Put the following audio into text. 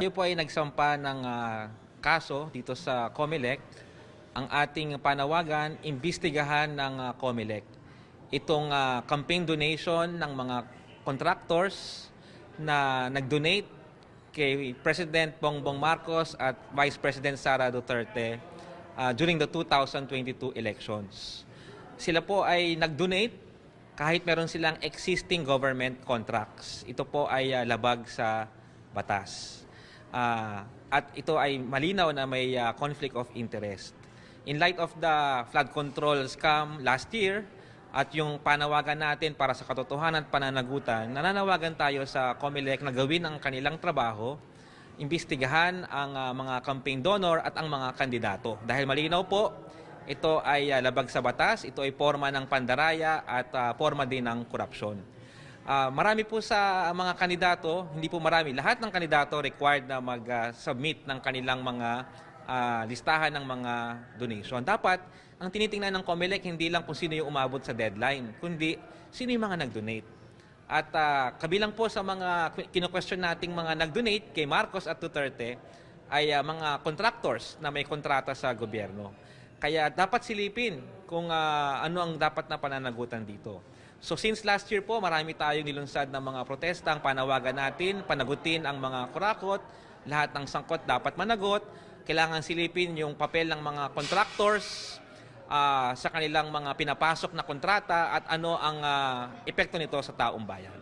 Tayo po ay nagsampa ng kaso dito sa COMELEC. Ang ating panawagan, imbestigahan ng COMELEC itong campaign donation ng mga contractors na nag-donate kay President Bongbong Marcos at Vice President Sara Duterte during the 2022 elections. Sila po ay nag-donate kahit meron silang existing government contracts. Ito po ay labag sa batas. At ito ay malinaw na may conflict of interest. In light of the flood control scam last year at yung panawagan natin para sa katotohanan at pananagutan, nananawagan tayo sa COMELEC na gawin ang kanilang trabaho, imbestigahan ang mga campaign donor at ang mga kandidato. Dahil malinaw po, ito ay labag sa batas, ito ay forma ng pandaraya at forma din ng korupsyon. Marami po sa mga kandidato, hindi po marami, lahat ng kandidato required na mag-submit ng kanilang mga listahan ng mga donation. Dapat, ang tinitingnan ng COMELEC hindi lang kung sino yung umabot sa deadline, kundi sino yung mga nag-donate. At kabilang po sa mga kino-question nating mga nag-donate kay Marcos at Duterte ay mga contractors na may kontrata sa gobyerno. Kaya dapat silipin kung ano ang dapat na pananagutan dito. So since last year po, marami tayong nilunsad ng mga protesta, ang panawagan natin, panagutin ang mga kurakot, lahat ng sangkot dapat managot, kailangan silipin yung papel ng mga contractors sa kanilang mga pinapasok na kontrata at ano ang epekto nito sa taong bayan.